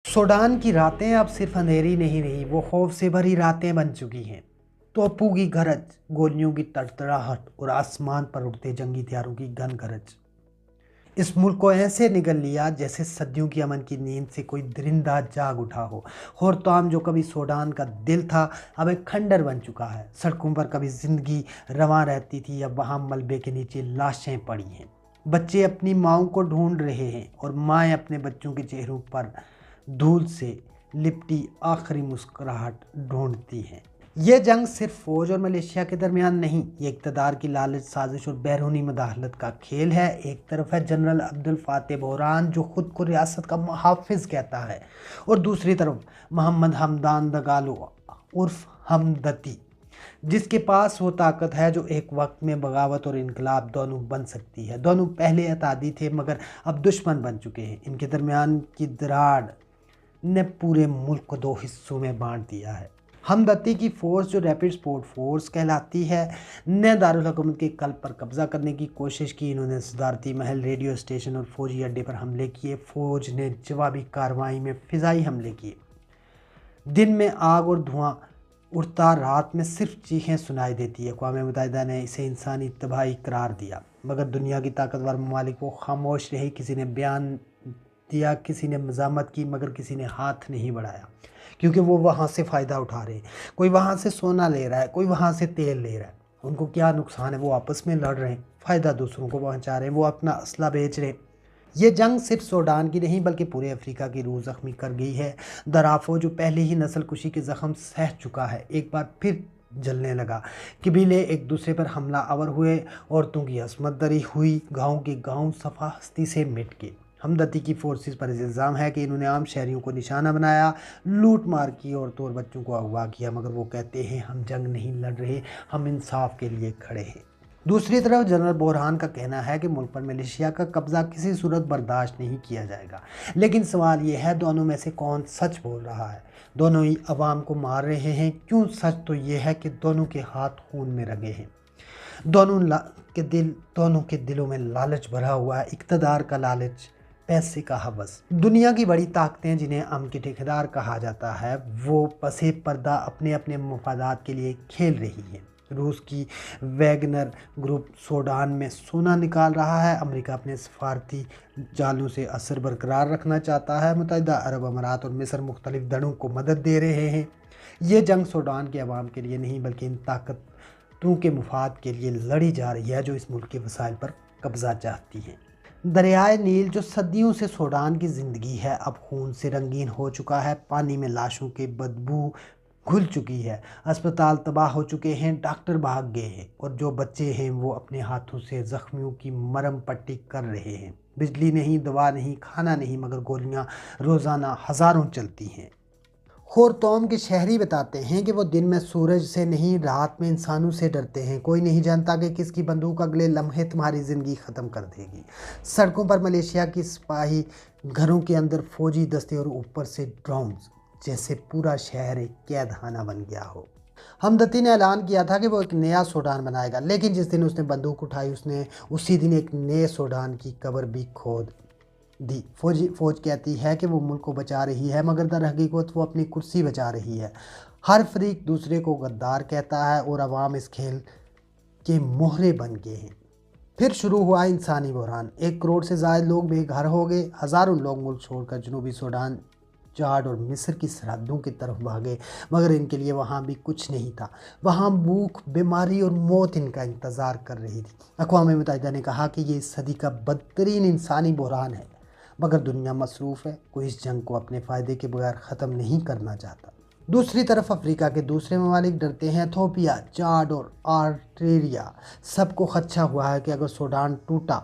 Sudan की रातें अब सिर्फ अंधेरी नहीं रही, वो खौफ से भरी रातें बन चुकी हैं। तोपों की गरज, गोलियों की तड़तड़ाहट और आसमान पर उड़ते जंगी हथियारों की घन गरज इस मुल्क को ऐसे निगल लिया जैसे सदियों की अमन की नींद से कोई दरिंदा जाग उठा हो। होरताम जो कभी सूडान का दिल था, अब एक खंडर बन चुका है। सड़कों पर कभी जिंदगी रवां रहती थी, अब वहाँ मलबे के नीचे लाशें पड़ी हैं। बच्चे अपनी माओं को ढूंढ रहे हैं और माएँ अपने बच्चों के चेहरों पर धूल से लिपटी आखिरी मुस्कुराहट ढूंढती हैं। ये जंग सिर्फ फौज और मलेशिया के दरमियान नहीं, ये इक़्तिदार की लालच, साजिश और बैरूनी मदाखलत का खेल है। एक तरफ है जनरल अब्दुल फातेह बुरहान जो खुद को रियासत का मुहाफ़िज़ कहता है, और दूसरी तरफ मोहम्मद हमदान दगालो उर्फ हमदती, जिसके पास वो ताकत है जो एक वक्त में बगावत और इनकलाब दोनों बन सकती है। दोनों पहले अतादी थे मगर अब दुश्मन बन चुके हैं। इनके दरमियान की दराड़ ने पूरे मुल्क को दो हिस्सों में बांट दिया है। हमदती की फ़ोर्स जो रैपिड सपोर्ट फोर्स कहलाती है ने दारुल हुकूमत के कल्ब पर कब्ज़ा करने की कोशिश की। इन्होंने सदारती महल, रेडियो स्टेशन और फौजी अड्डे पर हमले किए। फ़ौज ने जवाबी कार्रवाई में फ़िज़ाई हमले किए। दिन में आग और धुआं उड़ता, रात में सिर्फ चीखें सुनाई देती है। अक़वाम मुत्तहिदा ने इसे इंसानी तबाही करार दिया, मगर दुनिया की ताकतवर ममालिक वो खामोश रही। किसी ने बयान दिया, किसी ने मज़ामत की, मगर किसी ने हाथ नहीं बढ़ाया, क्योंकि वो वहाँ से फ़ायदा उठा रहे हैं। कोई वहाँ से सोना ले रहा है, कोई वहाँ से तेल ले रहा है। उनको क्या नुकसान है? वो आपस में लड़ रहे हैं, फ़ायदा दूसरों को पहुँचा रहे हैं, वो अपना असला बेच रहे हैं। ये जंग सिर्फ सूडान की नहीं बल्कि पूरे अफ्रीका की रूह ज़ख्मी कर गई है। दराफो जो पहले ही नस्ल कुशी के ज़ख्म सह चुका है, एक बार फिर जलने लगा। कबीले एक दूसरे पर हमला आवर हुए, औरतों की असमत दरी हुई, गाँव के गाँव सफ़ा हस्ती से मिट गए। हमदती की फोर्सेस पर इल्ज़ाम है कि इन्होंने आम शहरियों को निशाना बनाया, लूट मार की, औरतों और बच्चों को अगवा किया, मगर वो कहते हैं हम जंग नहीं लड़ रहे, हम इंसाफ के लिए खड़े हैं। दूसरी तरफ जनरल बुरहान का कहना है कि मुल्क पर मलेशिया का कब्ज़ा किसी सूरत बर्दाश्त नहीं किया जाएगा। लेकिन सवाल ये है, दोनों में से कौन सच बोल रहा है? दोनों ही अवाम को मार रहे हैं। क्यों? सच तो ये है कि दोनों के हाथ खून में रंगे हैं। दोनों के दिलों में लालच भरा हुआ है, इक़्तिदार का लालच, पैसे का हवस। दुनिया की बड़ी ताकतें जिन्हें अमन के ठेकेदार कहा जाता है, वो पसे पर्दा अपने अपने मफादात के लिए खेल रही हैं। रूस की वैगनर ग्रुप सूडान में सोना निकाल रहा है। अमेरिका अपने सफारती जालों से असर बरकरार रखना चाहता है। मुत्तहिदा अरब अमारात और मिस्र मुख्तलिफ धड़ों को मदद दे रहे हैं। ये जंग सूडान के अवाम के लिए नहीं बल्कि इन ताकतों के मुफाद के लिए लड़ी जा रही है जो इस मुल्क के वसाइल पर कब्ज़ा चाहती हैं। दरियाए नील जो सदियों से सूडान की ज़िंदगी है, अब खून से रंगीन हो चुका है। पानी में लाशों की बदबू घुल चुकी है। अस्पताल तबाह हो चुके हैं, डॉक्टर भाग गए हैं, और जो बच्चे हैं वो अपने हाथों से ज़ख्मियों की मरहम पट्टी कर रहे हैं। बिजली नहीं, दवा नहीं, खाना नहीं, मगर गोलियां रोज़ाना हज़ारों चलती हैं। होरतौम के शहरी बताते हैं कि वो दिन में सूरज से नहीं, रात में इंसानों से डरते हैं। कोई नहीं जानता कि किसकी बंदूक अगले लम्हे तुम्हारी ज़िंदगी ख़त्म कर देगी। सड़कों पर मलेशिया की सिपाही, घरों के अंदर फौजी दस्ते, और ऊपर से ड्रोन्स, जैसे पूरा शहर एक कैदखाना बन गया हो। हमदती ने ऐलान किया था कि वो एक नया सूडान बनाएगा, लेकिन जिस दिन उसने बंदूक उठाई, उसने उसी दिन एक नए सूडान की कब्र भी खोद दी। फौज कहती है कि वो मुल्क को बचा रही है, मगर दर हकीकत वो अपनी कुर्सी बचा रही है। हर फरीक दूसरे को गद्दार कहता है और अवाम इस खेल के मोहरे बन गए हैं। फिर शुरू हुआ इंसानी बहरान। 1 करोड़ से ज़्यादा लोग बेघर हो गए। हज़ारों लोग मुल्क छोड़कर जनूबी सूडान, चाड और मिस्र की सरहदों की तरफ भागे, मगर इनके लिए वहाँ भी कुछ नहीं था। वहाँ भूख, बीमारी और मौत इनका इंतज़ार कर रही थी। अक़वाम मुत्तहिदा ने कहा कि ये इस सदी का बदतरीन इंसानी बहरान है, मगर दुनिया मसरूफ़ है। कोई इस जंग को अपने फ़ायदे के बगैर ख़त्म नहीं करना चाहता। दूसरी तरफ अफ्रीका के दूसरे ममालिक डरते हैं। इथियोपिया, चाड और ऑस्ट्रेलिया सबको खदशा हुआ है कि अगर सूडान टूटा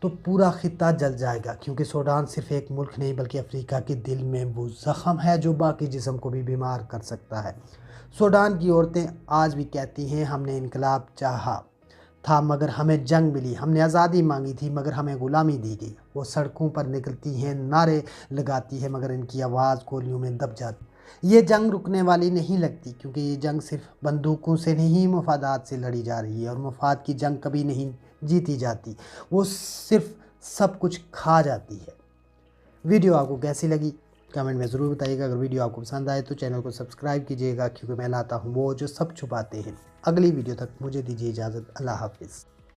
तो पूरा खित्ता जल जाएगा, क्योंकि सूडान सिर्फ एक मुल्क नहीं बल्कि अफ्रीका के दिल में वो ज़ख़म है जो बाकी जिस्म को भी बीमार कर सकता है। सूडान की औरतें आज भी कहती हैं, हमने इनकलाब चाहा था मगर हमें जंग मिली, हमने आज़ादी मांगी थी मगर हमें ग़ुलामी दी गई। वो सड़कों पर निकलती हैं, नारे लगाती हैं, मगर इनकी आवाज़ गोलियों में दब जाती। ये जंग रुकने वाली नहीं लगती, क्योंकि ये जंग सिर्फ बंदूकों से नहीं, मफादात से लड़ी जा रही है, और मफाद की जंग कभी नहीं जीती जाती, वो सिर्फ सब कुछ खा जाती है। वीडियो आपको कैसी लगी कमेंट में ज़रूर बताइएगा। अगर वीडियो आपको पसंद आए तो चैनल को सब्सक्राइब कीजिएगा, क्योंकि मैं लाता हूँ वो जो सब छुपाते हैं। अगली वीडियो तक मुझे दीजिए इजाज़त। अल्लाह हाफिज़।